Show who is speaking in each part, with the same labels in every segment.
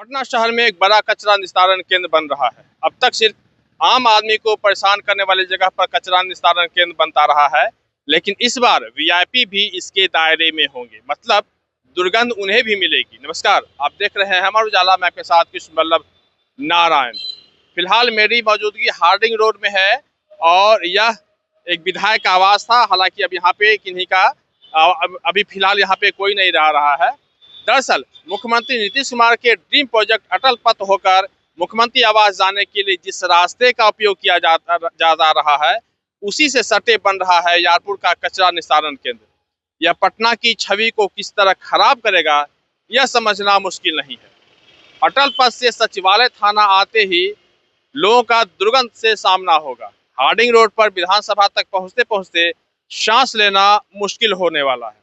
Speaker 1: पटना शहर में एक बड़ा कचरा निस्तारण केंद्र बन रहा है। अब तक सिर्फ आम आदमी को परेशान करने वाली जगह पर कचरा निस्तारण केंद्र बनता रहा है, लेकिन इस बार वीआईपी भी इसके दायरे में होंगे, मतलब दुर्गंध उन्हें भी मिलेगी। नमस्कार, आप देख रहे हैं अमर उजाला, मैं आपके साथ कृष्ण बल्लभ नारायण। फिलहाल मेरी मौजूदगी हार्डिंग रोड में है और यह एक विधायक का आवास था। हालांकि अब यहाँ पे किन्हीं का अभी फिलहाल यहाँ पे कोई नहीं रहा है। दरअसल मुख्यमंत्री नीतीश कुमार के ड्रीम प्रोजेक्ट अटल पथ होकर मुख्यमंत्री आवास जाने के लिए जिस रास्ते का उपयोग किया जा रहा है, उसी से सटे बन रहा है यारपुर का कचरा निस्तारण केंद्र। यह पटना की छवि को किस तरह खराब करेगा, यह समझना मुश्किल नहीं है। अटल पथ से सचिवालय थाना आते ही लोगों का दुर्गंध से सामना होगा। हार्डिंग रोड पर विधानसभा तक पहुंचते पहुंचते सांस लेना मुश्किल होने वाला है।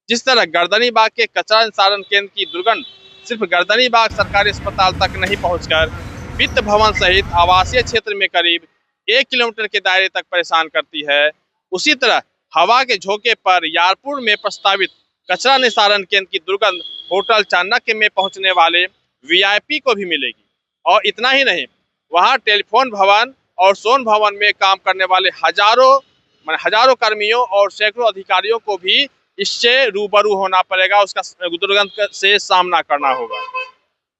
Speaker 1: जिस तरह गर्दनीबाग के कचरा निस्तारण केंद्र की दुर्गंध सिर्फ गर्दनीबाग सरकारी अस्पताल तक नहीं पहुंचकर वित्त भवन सहित आवासीय क्षेत्र में करीब 1 किलोमीटर के दायरे तक परेशान करती है, उसी तरह हवा के झोंके पर यारपुर में प्रस्तावित कचरा निस्तारण केंद्र की दुर्गंध होटल चाणक्य में पहुंचने वाले वीआईपी को भी मिलेगी। और इतना ही नहीं, वहां टेलीफोन भवन और सोन भवन में काम करने वाले हजारों कर्मियों और सैकड़ों अधिकारियों को भी इससे रूबरू होना पड़ेगा, उसका दुर्गंध से सामना करना होगा।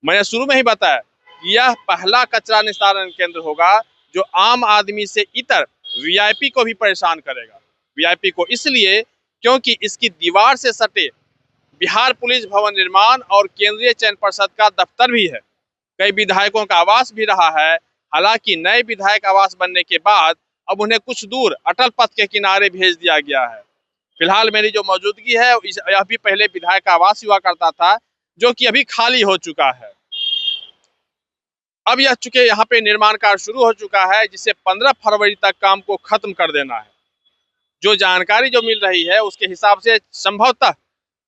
Speaker 1: मैंने शुरू में ही बताया, यह पहला कचरा निस्तारण केंद्र होगा जो आम आदमी से इतर वीआईपी को भी परेशान करेगा। वीआईपी को इसलिए क्योंकि इसकी दीवार से सटे बिहार पुलिस भवन निर्माण और केंद्रीय चयन पर्षद का दफ्तर भी है। कई विधायकों का आवास भी रहा है। हालांकि नए विधायक आवास बनने के बाद अब उन्हें कुछ दूर अटल पथ के किनारे भेज दिया गया है। फिलहाल मेरी जो मौजूदगी है, यह भी पहले विधायक का आवास हुआ करता था, जो कि अभी खाली हो चुका है। अब यहाँ पे निर्माण कार्य शुरू हो चुका है, जिसे 15 फरवरी तक काम को खत्म कर देना है। जो जानकारी जो मिल रही है उसके हिसाब से संभवतः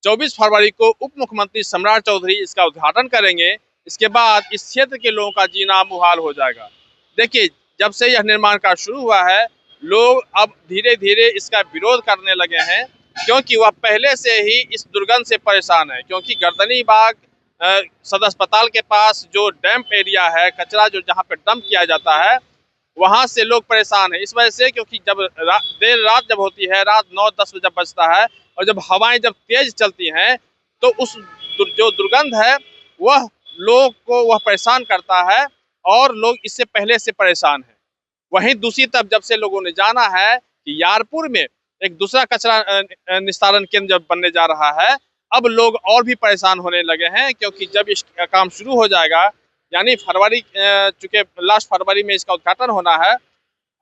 Speaker 1: 24 फरवरी को उप मुख्यमंत्री सम्राट चौधरी इसका उद्घाटन करेंगे। इसके बाद इस क्षेत्र के लोगों का जीना मुहाल हो जाएगा। देखिए, जब से यह निर्माण कार्य शुरू हुआ है, लोग अब धीरे धीरे इसका विरोध करने लगे हैं, क्योंकि वह पहले से ही इस दुर्गंध से परेशान है। क्योंकि गर्दनीबाग सदर अस्पताल के पास जो डैम्प एरिया है, कचरा जो जहाँ पे डंप किया जाता है, वहाँ से लोग परेशान है। इस वजह से क्योंकि जब देर रात जब होती है, रात 9-10 बजे बजता है और जब हवाएं जब तेज चलती हैं, तो उस जो दुर्गंध है वह लोग को वह परेशान करता है और लोग इससे पहले से परेशान है। वहीं दूसरी तरफ जब से लोगों ने जाना है कि यारपुर में एक दूसरा कचरा निस्तारण केंद्र जब बनने जा रहा है, अब लोग और भी परेशान होने लगे हैं। क्योंकि जब इस काम शुरू हो जाएगा, यानी फरवरी चूंकि लास्ट फरवरी में इसका उद्घाटन होना है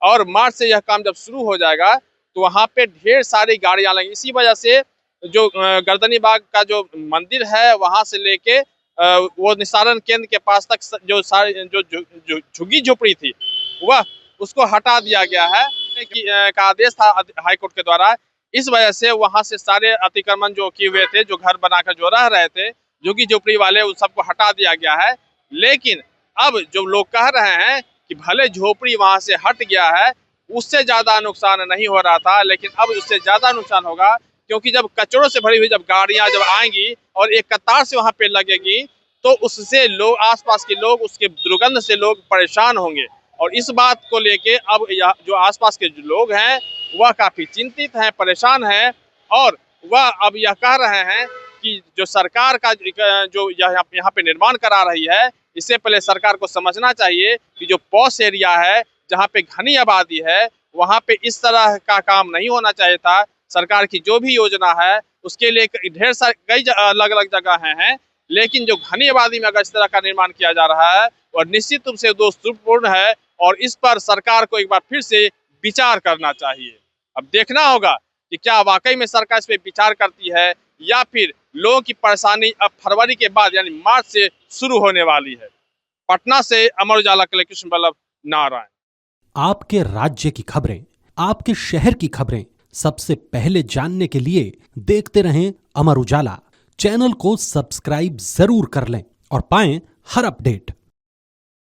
Speaker 1: और मार्च से यह काम जब शुरू हो जाएगा, तो वहाँ पे ढेर सारी गाड़ियाँ लगेंगी। इसी वजह से जो गर्दनीबाग का जो मंदिर है, वहाँ से लेके वो निस्तारण केंद्र के पास तक जो सारी जो झुग्गी झोपड़ी थी, वह उसको हटा दिया गया है कि का आदेश था हाईकोर्ट के द्वारा। इस वजह से वहां से सारे अतिक्रमण जो किए हुए थे, जो घर बनाकर जो रह रहे थे झुग्गी झोपड़ी वाले, उन सबको हटा दिया गया है। लेकिन अब जो लोग कह रहे हैं कि भले झोपड़ी वहां से हट गया है, उससे ज्यादा नुकसान नहीं हो रहा था, लेकिन अब उससे ज्यादा नुकसान होगा। क्योंकि जब कचरों से भरी हुई जब गाड़ियां जब आएंगी और एक कतार से वहां पे लगेगी, तो उससे लोग, आसपास के लोग, उसके दुर्गंध से लोग परेशान होंगे। और इस बात को लेके अब जो आसपास के जो लोग हैं वह काफी चिंतित हैं, परेशान हैं। और वह अब यह कह रहे हैं कि जो सरकार का जो यहाँ पे निर्माण करा रही है, इससे पहले सरकार को समझना चाहिए कि जो पॉश एरिया है, जहाँ पे घनी आबादी है, वहाँ पे इस तरह का काम नहीं होना चाहिए था। सरकार की जो भी योजना है उसके लिए ढेर सारे कई अलग अलग जगह हैं, लेकिन जो घनी आबादी में अगर इस तरह का निर्माण किया जा रहा है, और निश्चित रूप से दोषपूर्ण है और इस पर सरकार को एक बार फिर से विचार करना चाहिए। अब देखना होगा कि क्या वाकई में सरकार इस पर विचार करती है, या फिर लोगों की परेशानी अब फरवरी के बाद यानी मार्च से शुरू होने वाली है। पटना से अमर उजाला के लिए कृष्ण बल्लभ नारायण।
Speaker 2: आपके राज्य की खबरें, आपके शहर की खबरें सबसे पहले जानने के लिए देखते रहें अमर उजाला। चैनल को सब्सक्राइब जरूर कर लें और पाएं हर अपडेट।